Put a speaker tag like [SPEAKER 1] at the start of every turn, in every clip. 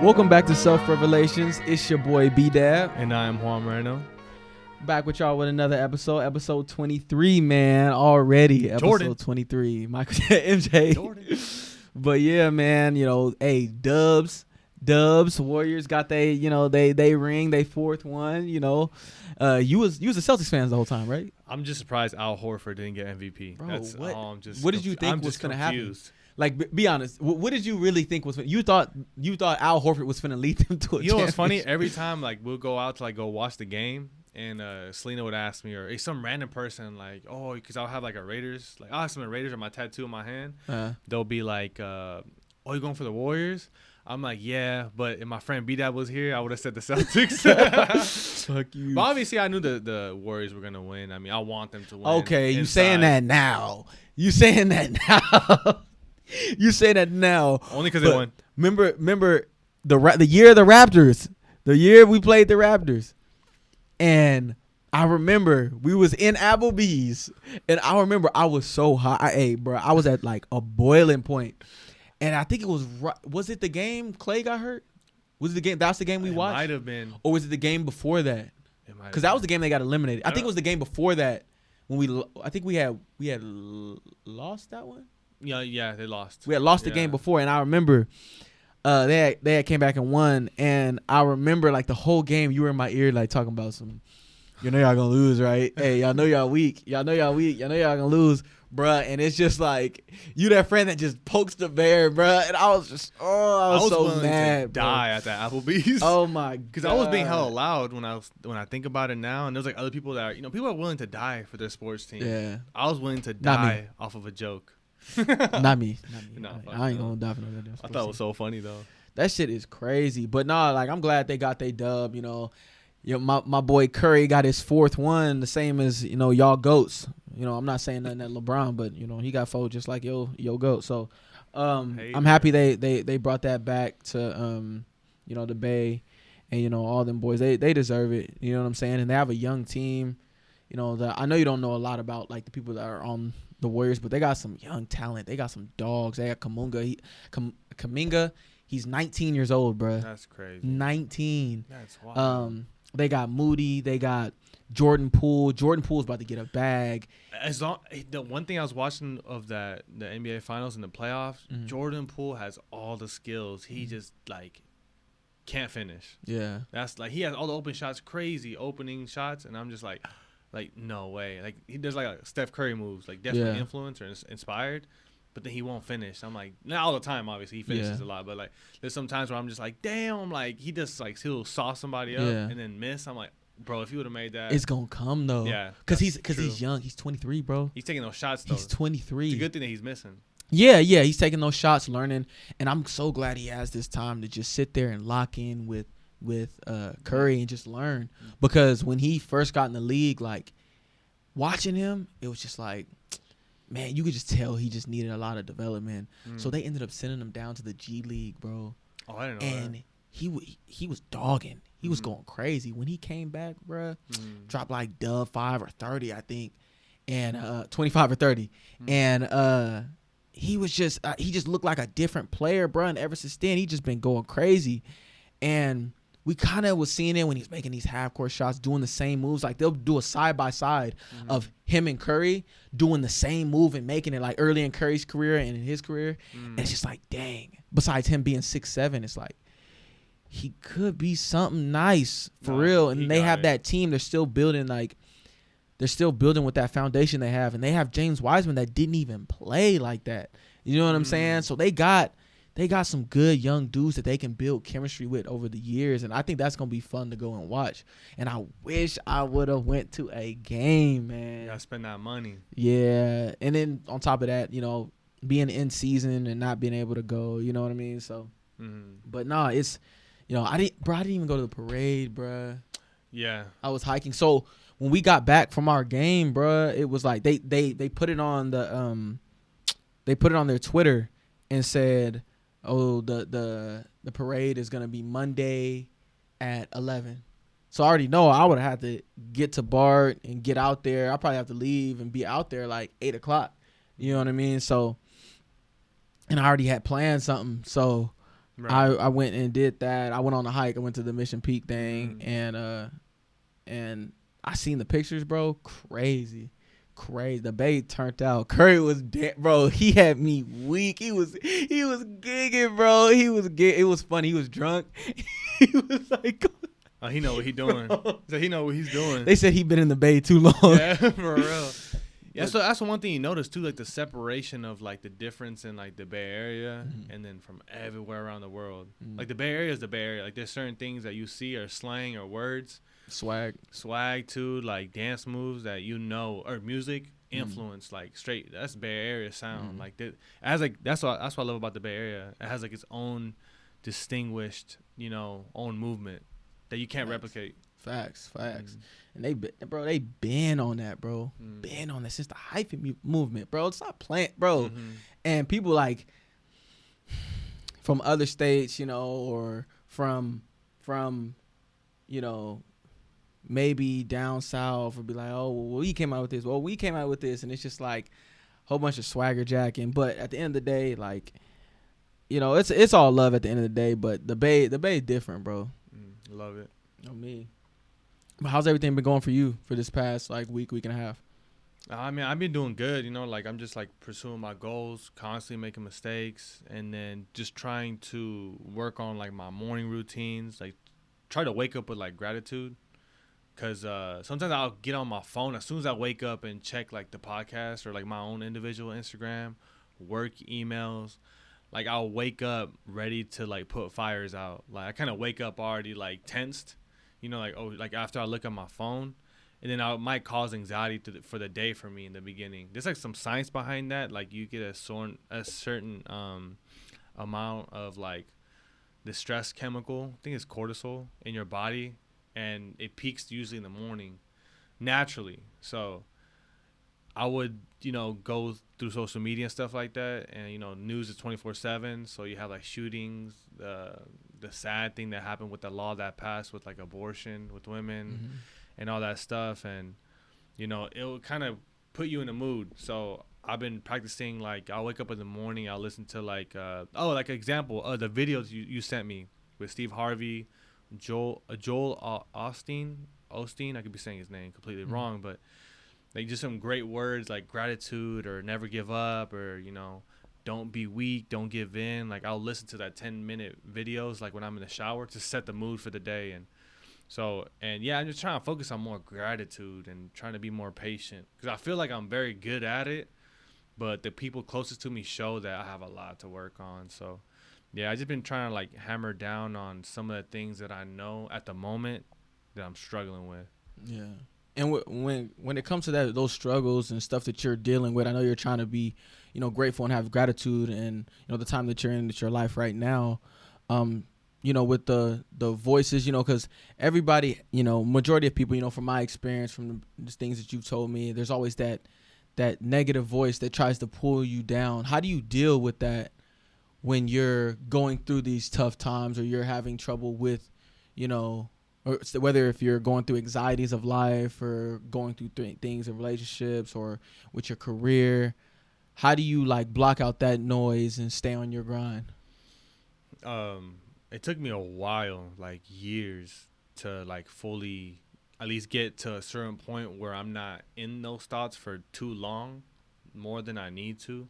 [SPEAKER 1] Welcome back to Self Revelations. It's your boy B-Dab.
[SPEAKER 2] And I am Juan Moreno.
[SPEAKER 1] Back with y'all with another episode 23, man. Already,
[SPEAKER 2] Jordan.
[SPEAKER 1] episode 23. Michael MJ.
[SPEAKER 2] Jordan.
[SPEAKER 1] But yeah, man, hey, Dubs, Warriors got they ring, they fourth one, You was a Celtics fan the whole time, right?
[SPEAKER 2] I'm just surprised Al Horford didn't get MVP.
[SPEAKER 1] Bro,
[SPEAKER 2] That's
[SPEAKER 1] what?
[SPEAKER 2] all.
[SPEAKER 1] What did you think was going to happen? Like, be honest. What did you really think was? You thought Al Horford was finna lead them to a
[SPEAKER 2] You know what's funny?
[SPEAKER 1] championship?
[SPEAKER 2] Every time we'll go out to go watch the game, and Selena would ask me, or some random person because I'll have a Raiders, I'll have some Raiders on my tattoo in my hand. They'll be like, "Oh, you going for the Warriors?" I'm like, "Yeah," but if my friend B-Dab was here, I would have said the Celtics.
[SPEAKER 1] Fuck you.
[SPEAKER 2] But obviously, I knew the Warriors were gonna win. I mean, I want them to win.
[SPEAKER 1] Okay, you
[SPEAKER 2] inside.
[SPEAKER 1] saying that now? You saying that now? You say that now?
[SPEAKER 2] Only because they won.
[SPEAKER 1] Remember the year of the Raptors, the year we played the Raptors, and I remember we was in Applebee's, and I remember I was so hot. I was at a boiling point, and I think it was it the game Clay got hurt? Was it the game? That's the game we watched.
[SPEAKER 2] Might have been.
[SPEAKER 1] Or was it the game before that? Because that was the game they got eliminated. I think it was the game before that when I think we had lost that one.
[SPEAKER 2] Yeah, they lost.
[SPEAKER 1] We had lost the game before, and I remember they had came back and won, and I remember the whole game you were in my ear talking about some, y'all gonna lose, right? Hey, y'all know y'all weak. Y'all know y'all gonna lose, bruh. And it's just you that friend that just pokes the bear, bruh. And I was just I was so mad,
[SPEAKER 2] to die at that Applebee's.
[SPEAKER 1] Oh my god!
[SPEAKER 2] Because I was being hella loud when I think about it now, and there's other people that are, people are willing to die for their sports team.
[SPEAKER 1] Yeah,
[SPEAKER 2] I was willing to die off of a joke.
[SPEAKER 1] Not me.
[SPEAKER 2] No,
[SPEAKER 1] I ain't gonna die for no goddamn.
[SPEAKER 2] I thought it was so funny though.
[SPEAKER 1] That shit is crazy. But nah, I'm glad they got their dub. My boy Curry got his fourth one, the same as y'all goats. I'm not saying nothing at LeBron, but he got four just like yo goat. So I'm happy they brought that back to the Bay, and all them boys. They deserve it. You know what I'm saying? And they have a young team. I know you don't know a lot about the people that are on the Warriors, but they got some young talent. They got some dogs. They got Kuminga. He's 19 years old, bro.
[SPEAKER 2] That's crazy.
[SPEAKER 1] 19.
[SPEAKER 2] That's wild.
[SPEAKER 1] They got Moody. They got Jordan Poole. Jordan Poole's about to get a bag.
[SPEAKER 2] The one thing I was watching of the NBA Finals and the playoffs, Jordan Poole has all the skills. He just can't finish.
[SPEAKER 1] Yeah.
[SPEAKER 2] That's he has all the open shots, crazy opening shots, and I'm just no way. He does Steph Curry moves, definitely influenced or inspired, but then he won't finish. I'm not all the time, obviously he finishes a lot, but there's some times where I'm just damn, he just he'll saw somebody up and then miss. I'm bro, if he would have made that,
[SPEAKER 1] it's gonna come though.
[SPEAKER 2] Yeah,
[SPEAKER 1] because he's young. He's 23, bro.
[SPEAKER 2] He's taking those shots though.
[SPEAKER 1] He's 23.
[SPEAKER 2] It's a good thing that he's missing.
[SPEAKER 1] Yeah, he's taking those shots, learning, and I'm so glad he has this time to just sit there and lock in with Curry and just learn. Because when he first got in the league, watching him, it was just man, you could just tell he just needed a lot of development. So they ended up sending him down to the G League, bro.
[SPEAKER 2] Oh, I didn't know
[SPEAKER 1] and
[SPEAKER 2] that.
[SPEAKER 1] he was dogging. He was going crazy. When he came back, bro, dropped dub 5 or 30, I think, and 25 or 30. And he was just he just looked like a different player, bro. And ever since then, he just been going crazy. And we kind of was seeing it when he's making these half-court shots, doing the same moves. They'll do a side-by-side of him and Curry doing the same move and making it early in Curry's career and in his career. And it's just dang. Besides him being 6'7", it's he could be something nice for real. And they have that team. They're still building with that foundation they have. And they have James Wiseman that didn't even play like that. You know what I'm saying? So they got some good young dudes that they can build chemistry with over the years, and I think that's gonna be fun to go and watch. And I wish I would have went to a game, man.
[SPEAKER 2] You gotta spend that money.
[SPEAKER 1] Yeah, and then on top of that, being in season and not being able to go, you know what I mean? So, but nah, it's, I didn't even go to the parade, bruh.
[SPEAKER 2] Yeah,
[SPEAKER 1] I was hiking. So when we got back from our game, bruh, it was they put it on they put it on their Twitter and said, oh, the parade is going to be Monday at 11. So I already know I would have had to get to BART and get out there. I probably have to leave and be out there 8 o'clock. You know what I mean? So, and I already had planned something. So
[SPEAKER 2] Right.
[SPEAKER 1] I went and did that. I went on a hike. I went to the Mission Peak thing, and I seen the pictures, bro. Crazy. The bay turned out. Curry was dead, bro. He had me weak. He was gigging, bro. It was funny. He was drunk. He was like,
[SPEAKER 2] oh, he know what he doing. So he know what he's doing.
[SPEAKER 1] They said he been in the bay too long.
[SPEAKER 2] Yeah, for real. Yeah, so that's one thing you notice too, like the separation of like the difference in like the Bay Area and then from everywhere around the world. Like the Bay Area is the Bay Area. Like there's certain things that you see or slang or words, swag too, like dance moves that or music influence like straight. That's Bay Area sound. Like that. It has like that's what I love about the Bay Area. It has like its own distinguished, own movement that you can't replicate.
[SPEAKER 1] Facts. And they been on that, bro. Been on that since the hyphen movement, bro. It's not playing, bro. And people like from other states, or from maybe down south, or be like, oh, well, we came out with this. Well, we came out with this, and it's just like a whole bunch of swagger jacking. But at the end of the day, like, it's all love at the end of the day. But the Bay different, bro.
[SPEAKER 2] Love it.
[SPEAKER 1] Me. But how's everything been going for you for this past like week and a half?
[SPEAKER 2] I mean, I've been doing good, like I'm just like pursuing my goals, constantly making mistakes, and then just trying to work on like my morning routines, like try to wake up with like gratitude. Cause sometimes I'll get on my phone as soon as I wake up and check like the podcast or like my own individual Instagram, work emails. Like I'll wake up ready to like put fires out. Like I kind of wake up already like tensed. Like after I look at my phone, and then it might cause anxiety for the day for me in the beginning. There's like some science behind that. Like you get a certain amount of like the stress chemical, I think it's cortisol, in your body, and it peaks usually in the morning naturally. So I would, go through social media and stuff like that, and news is 24/7. So you have like shootings, the sad thing that happened with the law that passed with like abortion with women and all that stuff, and it'll kind of put you in a mood. So I've been practicing, like I'll wake up in the morning, I'll listen to like like an example the videos you sent me with Steve Harvey, Joel Osteen. I could be saying his name completely wrong, but like just some great words like gratitude or never give up, or don't be weak, don't give in. Like I'll listen to that 10-minute videos like when I'm in the shower to set the mood for the day. And yeah, I'm just trying to focus on more gratitude and trying to be more patient, because I feel like I'm very good at it, but the people closest to me show that I have a lot to work on. So yeah, I just been trying to like hammer down on some of the things that I know at the moment that I'm struggling with.
[SPEAKER 1] Yeah. And when it comes to those struggles and stuff that you're dealing with, I know you're trying to be, grateful and have gratitude, and the time that you're in, it's your life right now. With the voices, because everybody, majority of people, from my experience, from the things that you've told me, there's always that negative voice that tries to pull you down. How do you deal with that when you're going through these tough times, or you're having trouble with, or whether if you're going through anxieties of life, or going through things in relationships, or with your career? How do you like block out that noise and stay on your grind?
[SPEAKER 2] It took me a while, like years, to like fully at least get to a certain point where I'm not in those thoughts for too long, more than I need to,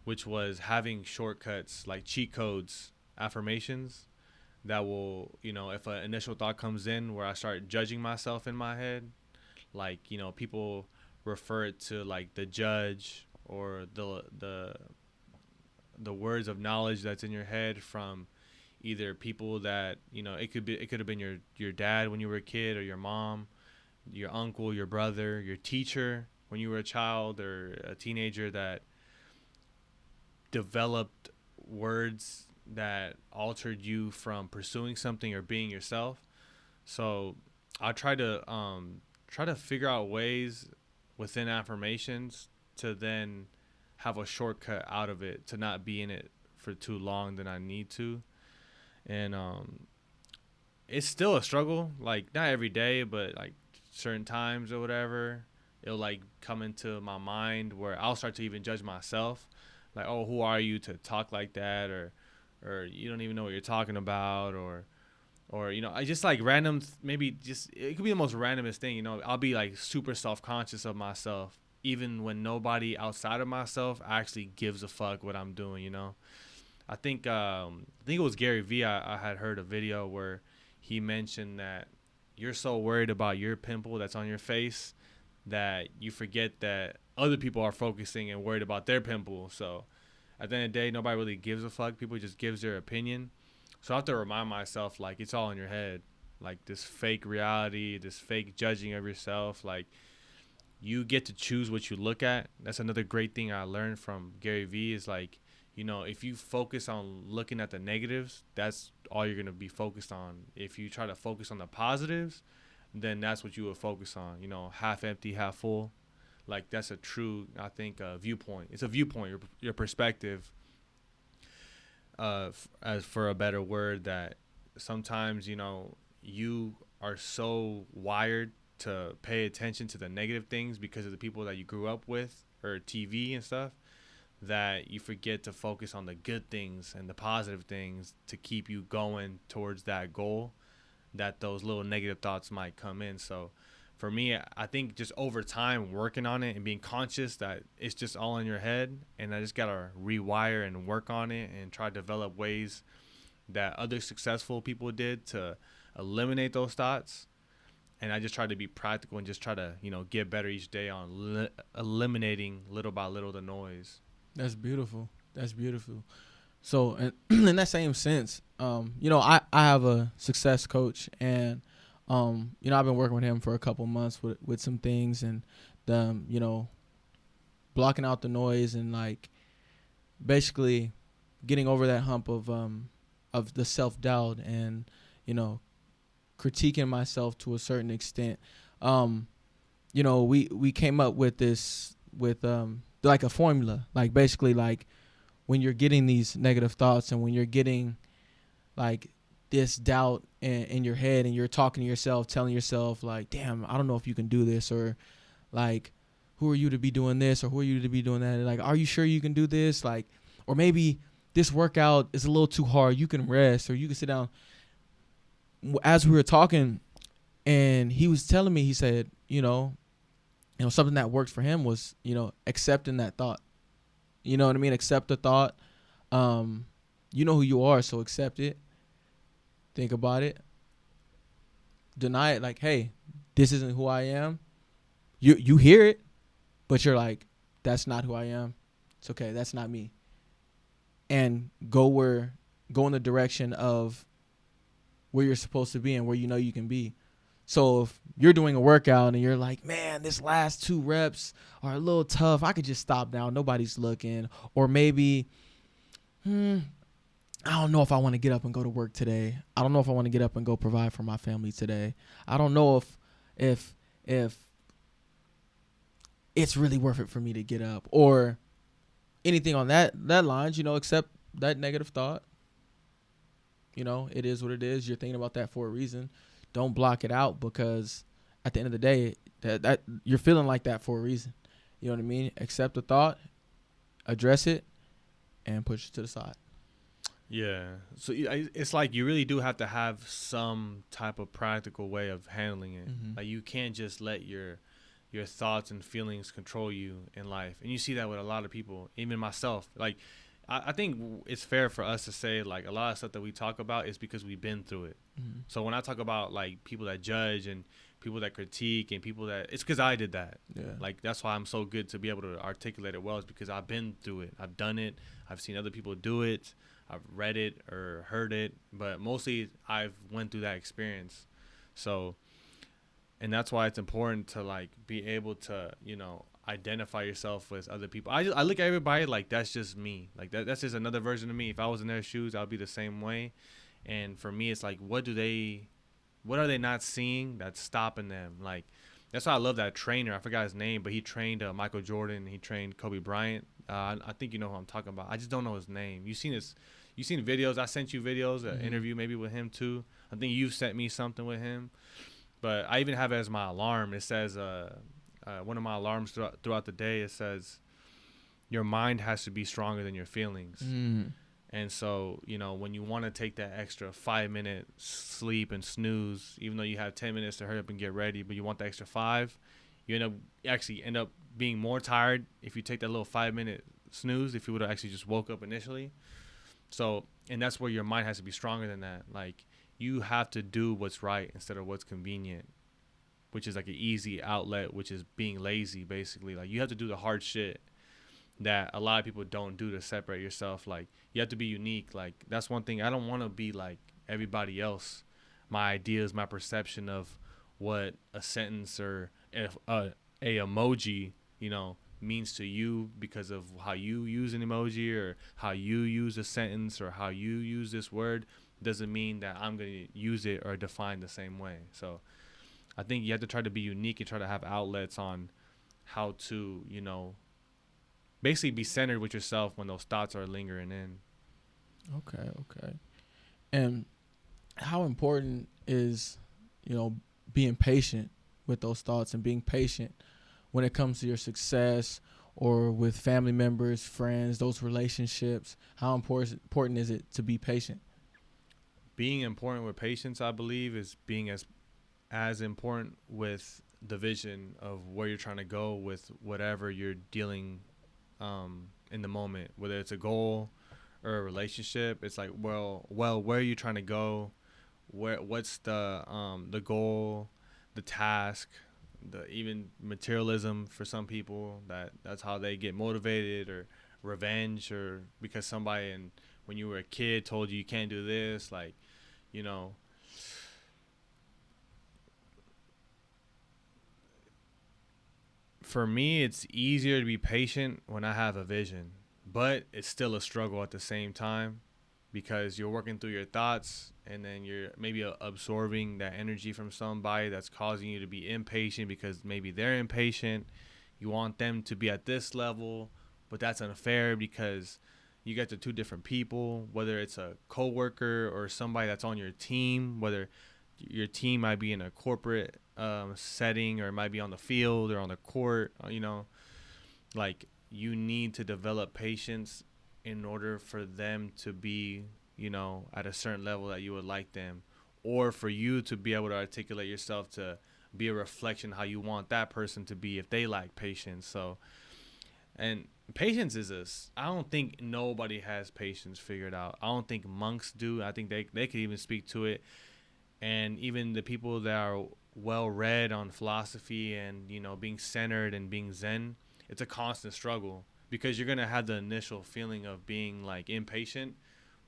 [SPEAKER 2] which was having shortcuts like cheat codes, affirmations that will, if an initial thought comes in where I start judging myself in my head, like, people refer it to like the judge, or the words of knowledge that's in your head from either people that, it could have been your dad when you were a kid, or your mom, your uncle, your brother, your teacher when you were a child or a teenager, that developed words that altered you from pursuing something or being yourself. So I try to figure out ways within affirmations to then have a shortcut out of it, to not be in it for too long than I need to. And it's still a struggle, like not every day, but like certain times or whatever, it'll like come into my mind where I'll start to even judge myself, like, oh, who are you to talk like that, or or you don't even know what you're talking about, or you know, I just like random, maybe just it could be the most randomest thing. You know, I'll be like super self-conscious of myself, even when nobody outside of myself actually gives a fuck what I'm doing. You know, I think it was Gary Vee. I had heard a video where he mentioned that you're so worried about your pimple that's on your face that you forget that other people are focusing and worried about their pimple. So at the end of the day, nobody really gives a fuck. People just gives their opinion. So I have to remind myself, like, it's all in your head. Like, this fake reality, this fake judging of yourself. Like, you get to choose what you look at. That's another great thing I learned from Gary Vee is, like, you know, if you focus on looking at the negatives, that's all you're going to be focused on. If you try to focus on the positives, then that's what you will focus on. You know, half empty, half full. Like, that's a true, I think, viewpoint. It's a viewpoint, your perspective, as for a better word, that sometimes, you know, you are so wired to pay attention to the negative things because of the people that you grew up with or TV and stuff, that you forget to focus on the good things and the positive things to keep you going towards that goal, that those little negative thoughts might come in. So for me, I think just over time working on it and being conscious that it's just all in your head, and I just got to rewire and work on it and try to develop ways that other successful people did to eliminate those thoughts. And I just try to be practical and just try to, you know, get better each day on eliminating little by little the noise.
[SPEAKER 1] That's beautiful. That's beautiful. So, in that same sense, you know, I have a success coach, and, you know, I've been working with him for a couple months with some things, and, you know, blocking out the noise and, like, basically getting over that hump of the self-doubt and, you know, critiquing myself to a certain extent. You know, we came up with this with like a formula, like basically like when you're getting these negative thoughts and when you're getting like this doubt in your head and you're talking to yourself, telling yourself like, damn, I don't know if you can do this, or like, who are you to be doing this, or who are you to be doing that? Like, are you sure you can do this? Like, or maybe this workout is a little too hard. You can rest, or you can sit down. As we were talking, and he was telling me, he said, you know, something that worked for him was, you know, accepting that thought. You know what I mean? Accept the thought. You know who you are, so accept it. Think about it. Deny it. Like, hey, this isn't who I am. You hear it, but you're like, that's not who I am. It's okay. That's not me. And go in the direction of where you're supposed to be and where you know you can be. So if you're doing a workout and you're like, man, this last 2 reps are a little tough, I could just stop now. Nobody's looking. Or maybe, I don't know if I want to get up and go to work today. I don't know if I want to get up and go provide for my family today. I don't know if it's really worth it for me to get up, or anything on that lines, you know, accept that negative thought. You know, it is what it is. You're thinking about that for a reason. Don't block it out, because at the end of the day, that you're feeling like that for a reason. You know what I mean? Accept the thought, address it, and push it to the side.
[SPEAKER 2] Yeah. So it's like you really do have to have some type of practical way of handling it.
[SPEAKER 1] Mm-hmm.
[SPEAKER 2] Like, you can't just let your thoughts and feelings control you in life. And you see that with a lot of people, even myself. Like, I think it's fair for us to say, like, a lot of stuff that we talk about is because we've been through it. Mm-hmm. So when I talk about, like, people that judge and people that critique and people that, it's because I did that. Yeah. Like, that's why I'm so good to be able to articulate it well, is because I've been through it. I've done it. I've seen other people do it. I've read it or heard it. But mostly I've went through that experience. So, and that's why it's important to, like, be able to, you know, identify yourself with other people. I look at everybody like that's just me. Like, that's just another version of me. If I was in their shoes, I'd be the same way. And for me, it's like, what are they not seeing that's stopping them? Like, that's why I love that trainer. I forgot his name, but he trained Michael Jordan. He trained Kobe Bryant. I think you know who I'm talking about. I just don't know his name. You've seen videos. I sent you videos, an interview maybe with him too. I think you sent me something with him. But I even have it as my alarm. It says, one of my alarms throughout the day, it says, your mind has to be stronger than your feelings. And so, you know, when you want to take that extra 5 minute sleep and snooze, even though you have 10 minutes to hurry up and get ready, but you want the extra five, you end up being more tired if you take that little 5 minute snooze, if you would have actually just woke up initially. So, and that's where your mind has to be stronger than that. Like, you have to do what's right instead of what's convenient, which is like an easy outlet, which is being lazy, basically. Like, you have to do the hard shit that a lot of people don't do to separate yourself. Like, you have to be unique. Like, that's one thing. I don't want to be like everybody else. My ideas, my perception of what a sentence or a emoji, you know, means to you because of how you use an emoji or how you use a sentence or how you use this word doesn't mean that I'm going to use it or define the same way. So I think you have to try to be unique and try to have outlets on how to, you know, basically be centered with yourself when those thoughts are lingering in.
[SPEAKER 1] Okay. And how important is, you know, being patient with those thoughts and being patient when it comes to your success or with family members, friends, those relationships? How important is it to be patient?
[SPEAKER 2] Being important with patience, I believe, is being as important with the vision of where you're trying to go with whatever you're dealing in the moment, whether it's a goal or a relationship. It's like, well, where are you trying to go? What's the goal, the task, the even materialism for some people, that's how they get motivated, or revenge, or because somebody when you were a kid told you can't do this, like, you know. For me, it's easier to be patient when I have a vision, but it's still a struggle at the same time because you're working through your thoughts and then you're maybe absorbing that energy from somebody that's causing you to be impatient because maybe they're impatient. You want them to be at this level, but that's unfair because you get to two different people, whether it's a coworker or somebody that's on your team, whether your team might be in a corporate setting or it might be on the field or on the court, you know. Like, you need to develop patience in order for them to be, you know, at a certain level that you would like them, or for you to be able to articulate yourself to be a reflection how you want that person to be if they lack patience. So, and patience I don't think nobody has patience figured out. I don't think monks do. I think they could even speak to it. And even the people that are well read on philosophy and, you know, being centered and being zen, it's a constant struggle because you're going to have the initial feeling of being like impatient,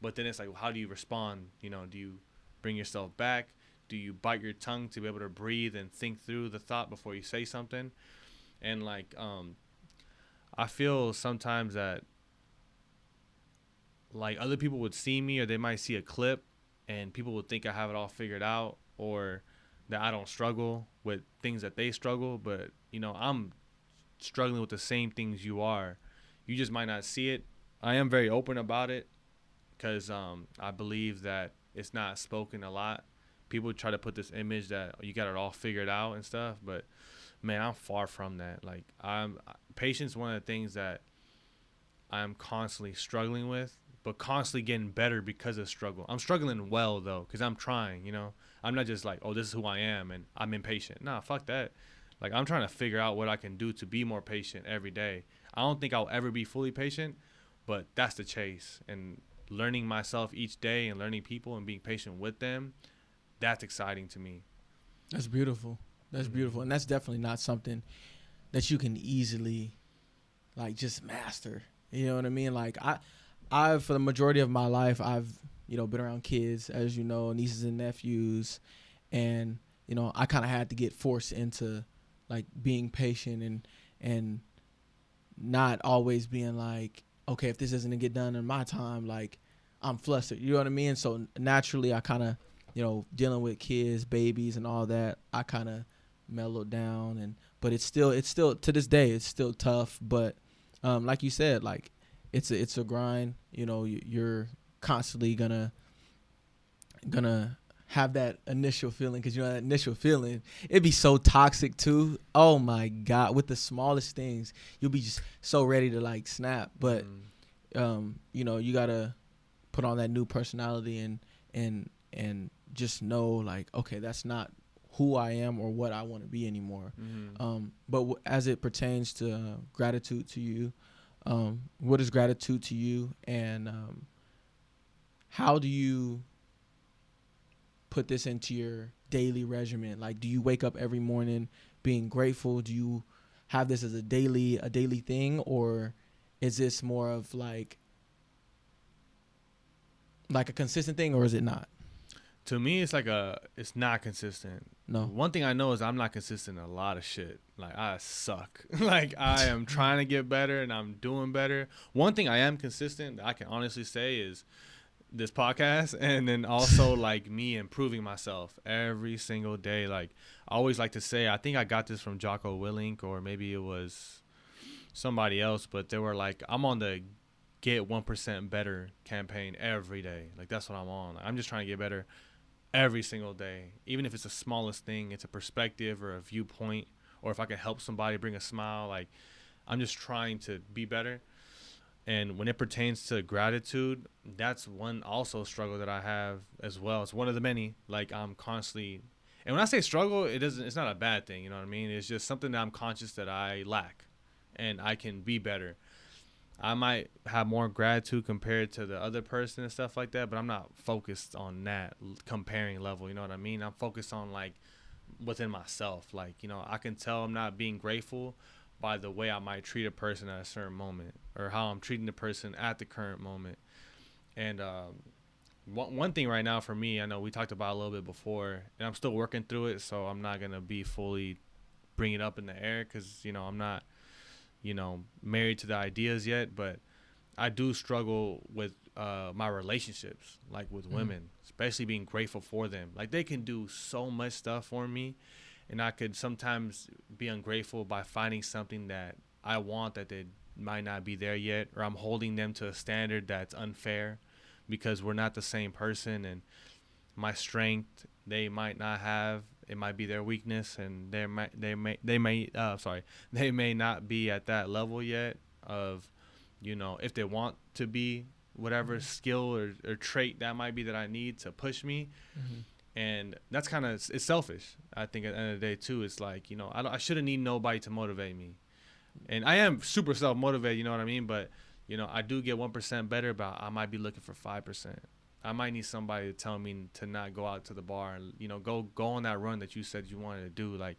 [SPEAKER 2] but then it's like, how do you respond? You know, do you bring yourself back? Do you bite your tongue to be able to breathe and think through the thought before you say something? And like, I feel sometimes that like other people would see me or they might see a clip and people would think I have it all figured out or that I don't struggle with things that they struggle. But, you know, I'm struggling with the same things you are. You just might not see it. I am very open about it because I believe that it's not spoken a lot. People try to put this image that you got it all figured out and stuff. But, man, I'm far from that. Like, patience is one of the things that I'm constantly struggling with, but constantly getting better because of struggle. I'm struggling well, though, because I'm trying, you know. I'm not just like, oh, this is who I am, and I'm impatient. Nah, fuck that. Like, I'm trying to figure out what I can do to be more patient every day. I don't think I'll ever be fully patient, but that's the chase. And learning myself each day and learning people and being patient with them, that's exciting to me.
[SPEAKER 1] That's beautiful. That's beautiful. And that's definitely not something that you can easily, like, just master. You know what I mean? Like, I've for the majority of my life, I've, you know, been around kids, as you know, nieces and nephews. And, you know, I kind of had to get forced into, like, being patient and not always being like, okay, if this doesn't get done in my time, like, I'm flustered. You know what I mean? So naturally, I kind of, you know, dealing with kids, babies, and all that, I kind of mellowed down. But it's still to this day, it's still tough. But like you said, like, it's a grind. You know, you're constantly gonna have that initial feeling, because, you know, that initial feeling, it'd be so toxic too. Oh my God, with the smallest things, you'll be just so ready to, like, snap. But you know, you gotta put on that new personality and just know like, okay, that's not who I am or what I want to be anymore. But as it pertains to gratitude to you, what is gratitude to you, and how do you put this into your daily regimen? Like, do you wake up every morning being grateful? Do you have this as a daily thing, or is this more of like a consistent thing, or is it not?
[SPEAKER 2] To me, it's not consistent.
[SPEAKER 1] No.
[SPEAKER 2] One thing I know is I'm not consistent in a lot of shit. Like, I suck. Like, I am trying to get better and I'm doing better. One thing I am consistent that I can honestly say is this podcast, and then also like me improving myself every single day. Like, I always like to say, I think I got this from Jocko Willink, or maybe it was somebody else, but they were like, I'm on the get 1% better campaign every day. Like, that's what I'm on. I'm just trying to get better every single day. Even if it's the smallest thing, it's a perspective or a viewpoint, or if I can help somebody bring a smile, like, I'm just trying to be better. And when it pertains to gratitude, that's one also struggle that I have as well. It's one of the many. Like, I'm constantly, and when I say struggle, it's not a bad thing, you know what I mean? It's just something that I'm conscious that I lack and I can be better. I might have more gratitude compared to the other person and stuff like that, but I'm not focused on that comparing level, you know what I mean? I'm focused on, like, within myself. Like, you know, I can tell I'm not being grateful by the way I might treat a person at a certain moment, or how I'm treating the person at the current moment. And one thing right now for me, I know we talked about a little bit before, and I'm still working through it, so I'm not going to be fully bring it up in the air because, you know, I'm not, you know, married to the ideas yet, but I do struggle with my relationships, like with women, especially being grateful for them. Like, they can do so much stuff for me, and I could sometimes be ungrateful by finding something that I want that they might not be there yet, or I'm holding them to a standard that's unfair because we're not the same person, and my strength they might not have. It might be their weakness, and they may not be at that level yet of, you know, if they want to be, whatever skill or trait that might be that I need to push me. And that's kind of, it's selfish, I think, at the end of the day too. It's like, you know, I shouldn't need nobody to motivate me, and I am super self-motivated, you know what I mean? But, you know, I do get 1% better, but I might be looking for 5%. I might need somebody to tell me to not go out to the bar and, you know, go on that run that you said you wanted to do. Like,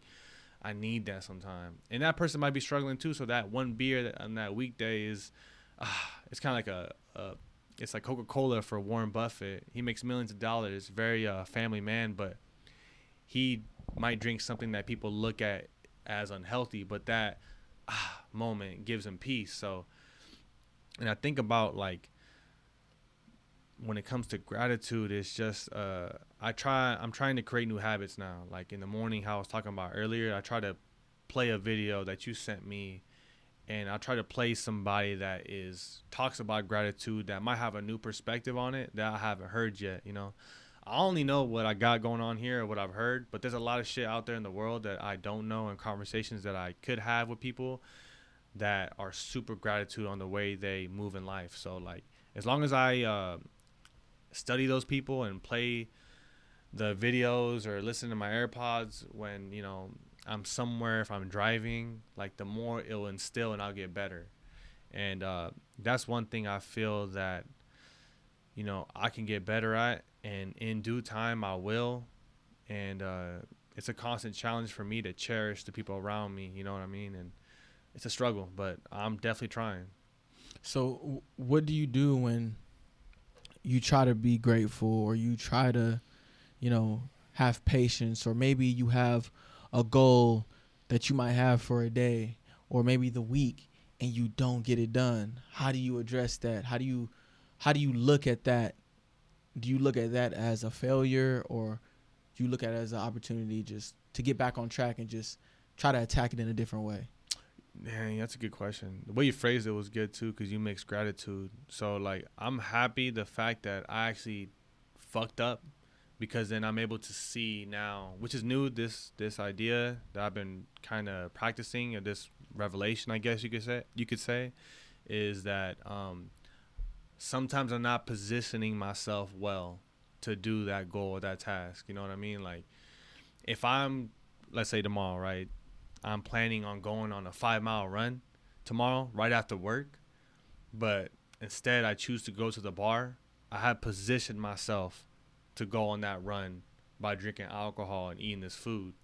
[SPEAKER 2] I need that sometime. And that person might be struggling too. So that one beer on that weekday is, it's kind of like it's like Coca-Cola for Warren Buffett. He makes millions of dollars, very family man, but he might drink something that people look at as unhealthy, but that moment gives him peace. So, and I think about, like, when it comes to gratitude, it's just I'm trying to create new habits now. Like, in the morning, how I was talking about earlier, I try to play a video that you sent me, and I try to play somebody that talks about gratitude that might have a new perspective on it that I haven't heard yet. You know, I only know what I got going on here or what I've heard, but there's a lot of shit out there in the world that I don't know, and conversations that I could have with people that are super gratitude on the way they move in life. So, like, as long as I study those people and play the videos or listen to my AirPods when, you know, I'm somewhere, if I'm driving, like, the more it'll instill and I'll get better. And that's one thing I feel that, you know, I can get better at, and in due time I will. And it's a constant challenge for me to cherish the people around me, you know what I mean? And it's a struggle, but I'm definitely trying.
[SPEAKER 1] So what do you do when you try to be grateful, or you try to, you know, have patience, or maybe you have a goal that you might have for a day or maybe the week, and you don't get it done? How do you address that? How do you look at that? Do you look at that as a failure, or do you look at it as an opportunity just to get back on track and just try to attack it in a different way?
[SPEAKER 2] Dang, that's a good question. The way you phrased it was good too, because you mix gratitude. So, like, I'm happy the fact that I actually fucked up, because then I'm able to see now, which is new, this idea that I've been kind of practicing, or this revelation, I guess you could say, is that sometimes I'm not positioning myself well to do that goal or that task. You know what I mean? Like if I'm, let's say tomorrow, right? I'm planning on going on a 5 mile run tomorrow right after work, but instead I choose to go to the bar. I have positioned myself to go on that run by drinking alcohol and eating this food.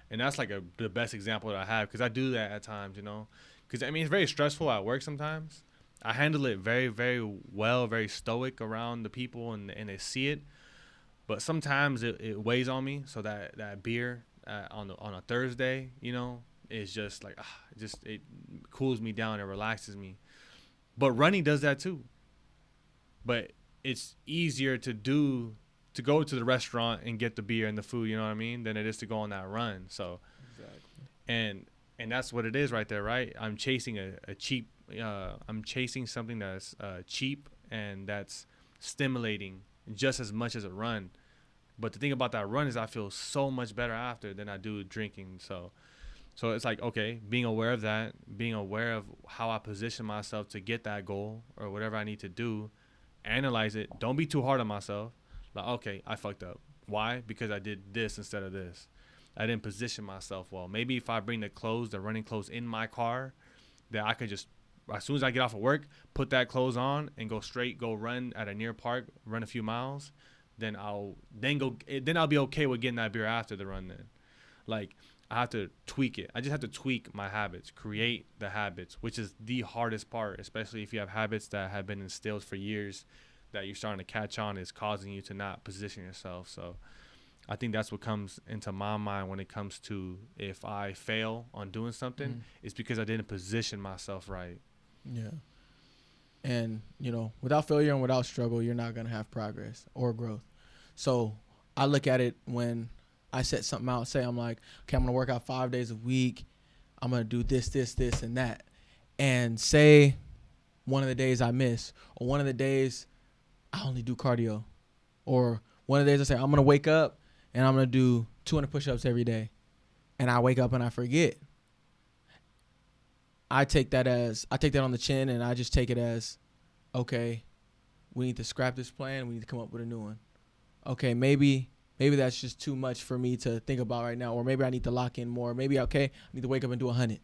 [SPEAKER 2] And that's like the best example that I have, because I do that at times, you know. Because, I mean, it's very stressful at work sometimes. I handle it very, very well, very stoic around the people, and they see it. But sometimes it weighs on me. So that beer on a Thursday, you know, is just like, it cools me down. It relaxes me. But running does that too. But it's easier to go to the restaurant and get the beer and the food, you know what I mean, than it is to go on that run. So, exactly. And that's what it is right there, right? I'm chasing a cheap. I'm chasing something that's cheap and that's stimulating just as much as a run. But the thing about that run is I feel so much better after than I do drinking. So it's like, okay, being aware of that, being aware of how I position myself to get that goal or whatever I need to do, analyze it. Don't be too hard on myself. Like, okay, I fucked up. Why? Because I did this instead of this. I didn't position myself well. Maybe if I bring the running clothes in my car, that I could just, as soon as I get off of work, put that clothes on and go run at a near park, run a few miles. Then I'll be okay with getting that beer after the run. Then, like, I have to tweak it. I just have to tweak my habits, create the habits, which is the hardest part, especially if you have habits that have been instilled for years that you're starting to catch on, is causing you to not position yourself. So I think that's what comes into my mind when it comes to if I fail on doing something, it's because I didn't position myself right.
[SPEAKER 1] Yeah. And, you know, without failure and without struggle, you're not going to have progress or growth. So I look at it when I set something out, say I'm like, okay, I'm going to work out 5 days a week. I'm going to do this, and that. And say one of the days I miss, or one of the days I only do cardio, or one of the days I say I'm going to wake up and I'm going to do 200 push-ups every day, and I wake up and I forget. I take that on the chin, and I just take it as, okay, we need to scrap this plan. We need to come up with a new one. Okay, maybe that's just too much for me to think about right now, or maybe I need to lock in more. Maybe, okay, I need to wake up and do 100,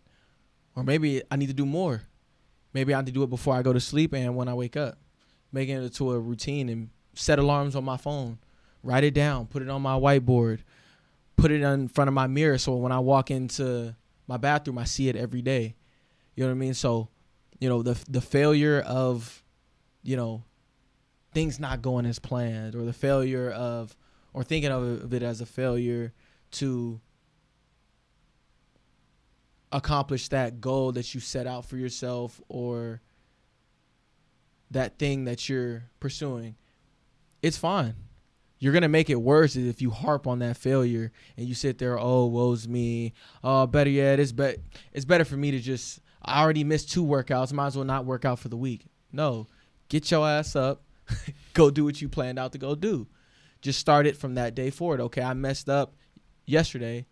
[SPEAKER 1] or maybe I need to do more. Maybe I need to do it before I go to sleep and when I wake up, making it into a routine, and set alarms on my phone, write it down, put it on my whiteboard, put it in front of my mirror so when I walk into my bathroom, I see it every day. You know what I mean? So, you know, the failure of, you know, things not going as planned, or the failure of, or thinking of it as a failure to accomplish that goal that you set out for yourself, or that thing that you're pursuing, it's fine. You're going to make it worse if you harp on that failure and you sit there, oh, woe's me. Oh, better yet, it's better for me to just, I already missed 2 workouts. Might as well not work out for the week. No, get your ass up. Go do what you planned out to go do. Just start it from that day forward. Okay, I messed up yesterday.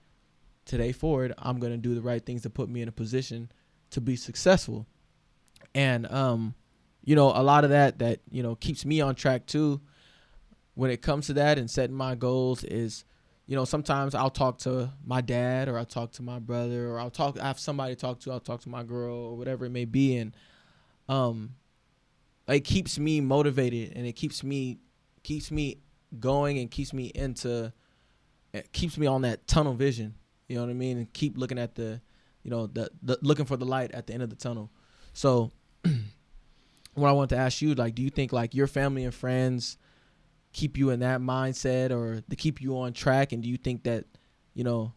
[SPEAKER 1] Today forward, I'm going to do the right things to put me in a position to be successful. And, you know, a lot of that, you know, keeps me on track too. When it comes to that and setting my goals is, you know, sometimes I'll talk to my dad, or I'll talk to my brother, or I have somebody to talk to. I'll talk to my girl, or whatever it may be. And, it keeps me motivated, and it keeps me going, and keeps me on that tunnel vision. You know what I mean? And keep looking at the looking for the light at the end of the tunnel. So what I want to ask you, like, do you think like your family and friends keep you in that mindset, or they keep you on track? And do you think that, you know,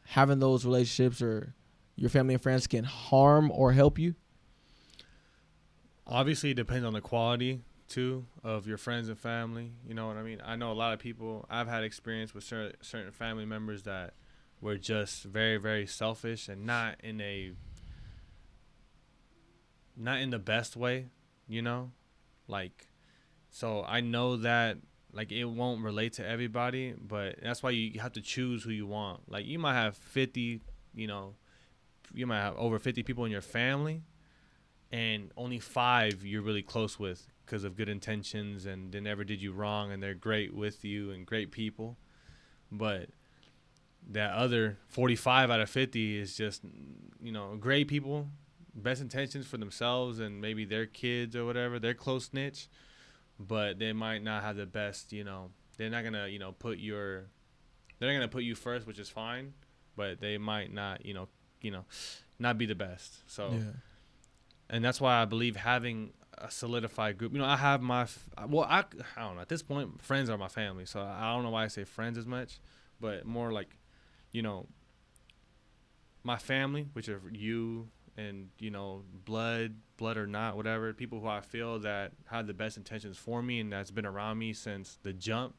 [SPEAKER 1] having those relationships or your family and friends can harm or help you?
[SPEAKER 2] Obviously, it depends on the quality too of your friends and family. You know what I mean? I know a lot of people. I've had experience with certain family members that were just very, very selfish, and not in the best way. You know, like, so I know that, like, it won't relate to everybody, but that's why you have to choose who you want. Like, you might have 50, you know, you might have over 50 people in your family, and only 5 you're really close with because of good intentions and they never did you wrong and they're great with you and great people. But that other 45 out of 50 is just, great people, best intentions for themselves and maybe their kids or whatever, their close niche, but they might not have the best, they're not going to, they're not going to put you first, which is fine, but they might not, not be the best. So, and that's why I believe having a solidified group, I have I don't know, at this point, friends are my family. So I don't know why I say friends as much, but more like, my family, which are you and, blood or not, whatever, people who I feel that have the best intentions for me and that's been around me since the jump.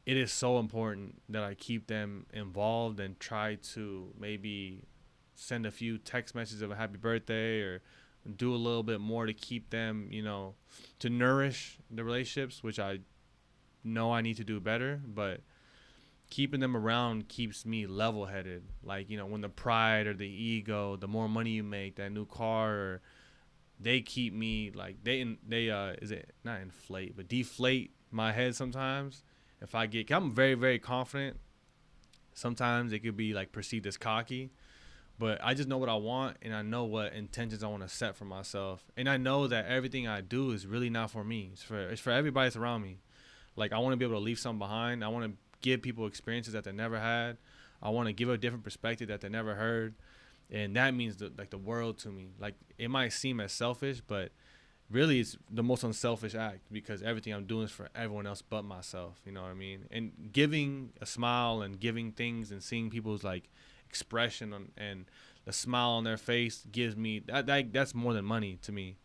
[SPEAKER 2] It is so important that I keep them involved and try to maybe send a few text messages of a happy birthday or do a little bit more to keep them, to nourish the relationships, which I know I need to do better, but keeping them around keeps me level-headed. Like, when the pride or the ego, the more money you make, that new car, or they keep me like they is it not inflate, but deflate my head sometimes. If I'm very, very confident. Sometimes it could be like perceived as cocky, but I just know what I want and I know what intentions I want to set for myself. And I know that everything I do is really not for me. It's for everybody that's around me. Like, I want to be able to leave something behind. I want to give people experiences that they never had. I want to give a different perspective that they never heard. And that means the world to me. Like, it might seem as selfish, but really it's the most unselfish act because everything I'm doing is for everyone else but myself. You know what I mean? And giving a smile and giving things and seeing people's like expression and the smile on their face gives me that's more than money to me.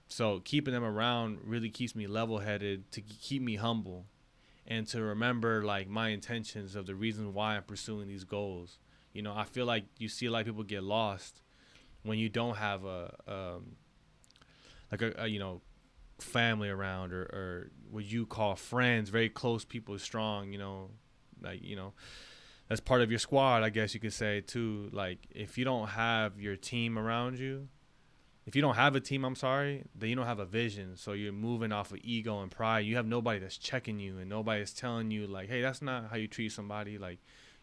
[SPEAKER 2] So keeping them around really keeps me level-headed, to keep me humble and to remember like my intentions of the reason why I'm pursuing these goals. I feel like you see a lot of people get lost when you don't have a family around or what you call friends, very close people, strong, that's part of your squad, I guess you could say too. Like, if you don't have your team around you, if you don't have a team, then you don't have a vision. So you're moving off of ego and pride. You have nobody that's checking you and nobody is telling you like, hey, that's not how you treat somebody. Like,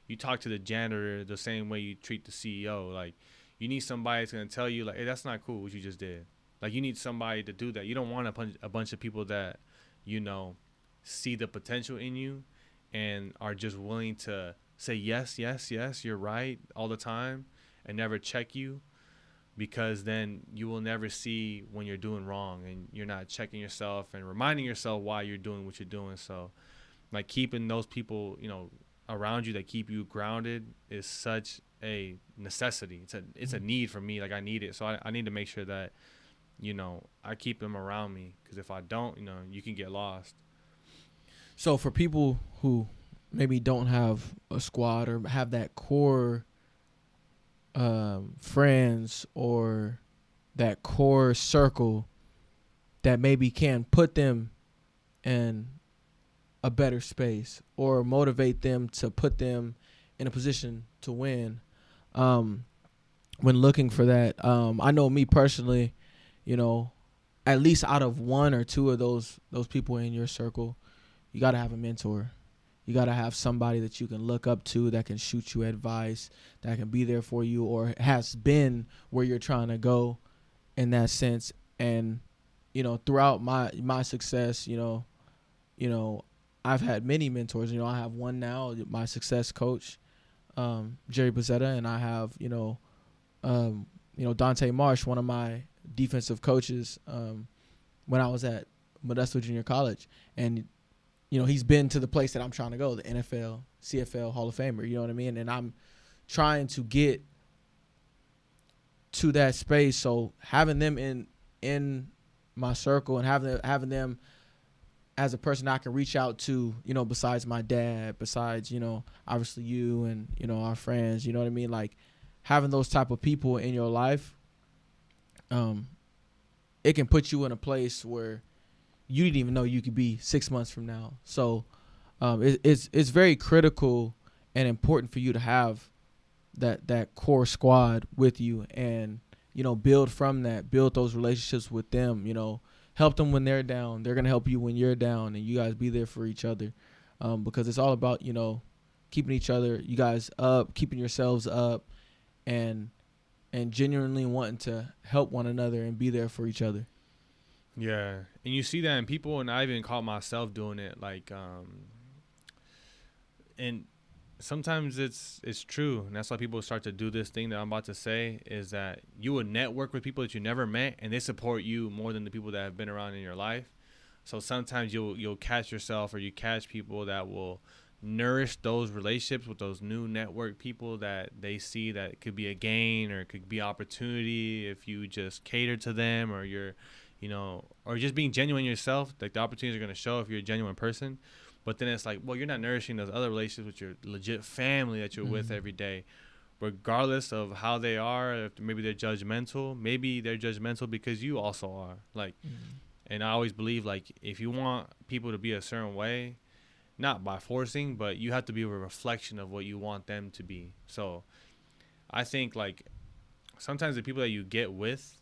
[SPEAKER 2] you talk to the janitor the same way you treat the CEO. Like, you need somebody that's going to tell you like, hey, that's not cool what you just did. Like, you need somebody to do that. You don't want a bunch of people that, see the potential in you and are just willing to say, yes, you're right all the time and never check you, because then you will never see when you're doing wrong and you're not checking yourself and reminding yourself why you're doing what you're doing. So, like, keeping those people, around you that keep you grounded is such a necessity. It's a need for me. Like, I need it. So I need to make sure that, I keep them around me, because if I don't, you can get lost.
[SPEAKER 1] So for people who maybe don't have a squad or have that core friends or that core circle that maybe can put them in a better space or motivate them to put them in a position to win, when looking for that, I know me personally, at least out of one or two of those people in your circle, you got to have a mentor. You got to have somebody that you can look up to, that can shoot you advice, that can be there for you, or has been where you're trying to go in that sense. And, throughout my success, I've had many mentors. I have one now, my success coach, Jerry Bezzetta, and I have, Dante Marsh, one of my defensive coaches, when I was at Modesto Junior College. And, he's been to the place that I'm trying to go, the NFL, CFL Hall of Famer, you know what I mean? And I'm trying to get to that space. So having them in my circle and having them as a person I can reach out to, besides my dad, besides, obviously you and, our friends, you know what I mean? Like, having those type of people in your life, it can put you in a place where you didn't even know you could be 6 months from now. So it's very critical and important for you to have that core squad with you and, build from that, build those relationships with them, help them when they're down. They're gonna help you when you're down, and you guys be there for each other, because it's all about, you know, keeping each other, you guys up, keeping yourselves up, and genuinely wanting to help one another and be there for each other.
[SPEAKER 2] Yeah, and you see that in people, and I even caught myself doing it. Like, and sometimes it's true, and that's why people start to do this thing that I'm about to say, is that you would network with people that you never met, and they support you more than the people that have been around in your life. So sometimes you'll catch yourself, or you catch people that will nourish those relationships with those new network people that they see that it could be a gain or it could be opportunity if you just cater to them, or you're, you know, or just being genuine yourself. Like, the opportunities are going to show if you're a genuine person. But then it's like, well, you're not nourishing those other relationships with your legit family that you're with every day, regardless of how they are. If maybe they're judgmental, because you also are. Like, and I always believe, like, if you want people to be a certain way, not by forcing, but you have to be a reflection of what you want them to be. So I think, like, sometimes the people that you get with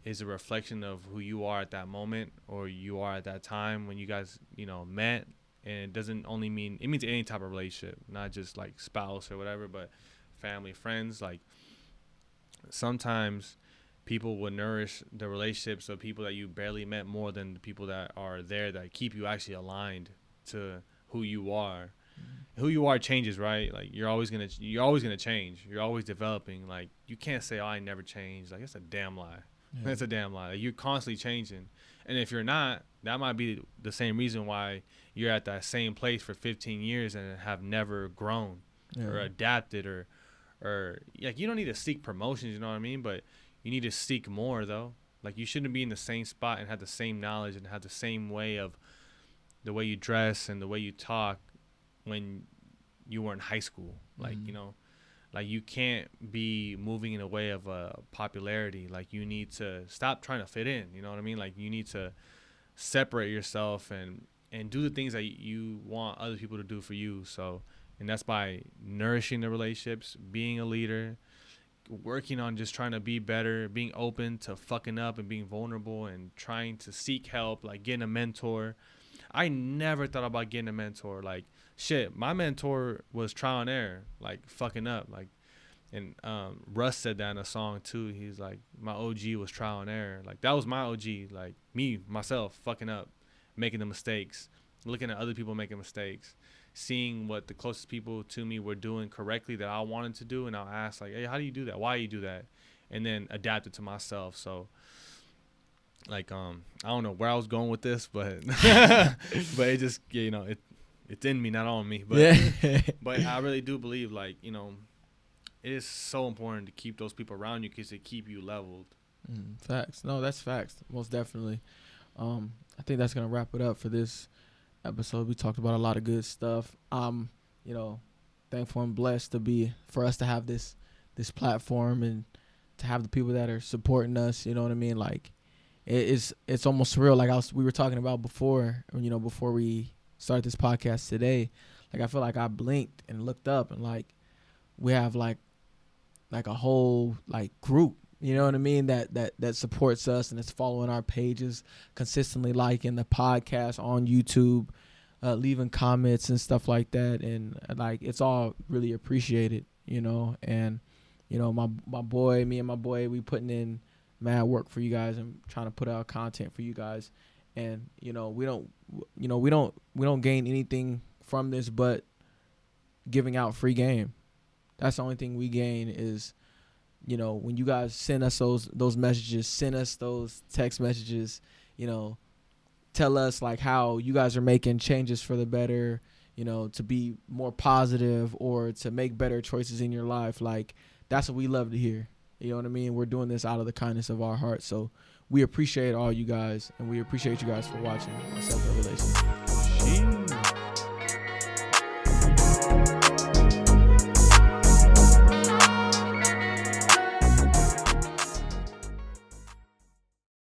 [SPEAKER 2] is a reflection of who you are at that moment, or you are at that time when you guys, you know, met. And it doesn't only mean, it means any type of relationship, not just like spouse or whatever, but family, friends. Like, sometimes people will nourish the relationships of people that you barely met more than the people that are there that keep you actually aligned to who you are. Who you are changes, right? Like, you're always gonna change. You're always developing. Like, you can't say, "Oh, I never changed." Like, that's a damn lie. Yeah. That's a damn lie. Like, you're constantly changing. And if you're not, that might be the same reason why you're at that same place for 15 years and have never grown or adapted, or like, you don't need to seek promotions, you know what I mean? But you need to seek more, though. Like, you shouldn't be in the same spot and have the same knowledge and have the same way of the way you dress and the way you talk when you were in high school. Like, you know, like, you can't be moving in a way of popularity. Like, you need to stop trying to fit in, you know what I mean? Like, you need to separate yourself and do the things that you want other people to do for you. So, and that's by nourishing the relationships, being a leader, working on just trying to be better, being open to fucking up and being vulnerable, and trying to seek help, like getting a mentor. I never thought about getting a mentor. Like, shit, my mentor was trial and error, like fucking up. Like, and Russ said that in a song too. He's like, my OG was trial and error. Like, that was my OG. Like, myself, fucking up, making the mistakes, looking at other people making mistakes, seeing what the closest people to me were doing correctly that I wanted to do, and I'll ask, like, hey, how do you do that? Why do you do that? And then adapt it to myself. So, like, I don't know where I was going with this, but but it just, you know, it's in me, not on me. But but I really do believe, like, you know, it is so important to keep those people around you because they keep you leveled.
[SPEAKER 1] Facts. No, that's facts. Most definitely. I think that's gonna wrap it up for this episode. We talked about a lot of good stuff. You know, thankful and blessed for us to have this platform and to have the people that are supporting us. You know what I mean? Like, it's almost surreal. Like, we were talking about before, you know, before we started this podcast today. Like, I feel like I blinked and looked up, and like, we have like a whole like group, you know what I mean, that supports us and is following our pages consistently, liking the podcast on YouTube, leaving comments and stuff like that. And like, it's all really appreciated, you know. And, you know, me and my boy, we putting in mad work for you guys and trying to put out content for you guys. And, you know, we don't gain anything from this but giving out free game. That's the only thing we gain is, you know, when you guys send us those messages, send us those text messages, you know, tell us like how you guys are making changes for the better, you know, to be more positive or to make better choices in your life. Like, that's what we love to hear. You know what I mean? We're doing this out of the kindness of our heart. So we appreciate all you guys, and we appreciate you guys for watching Self Revelation.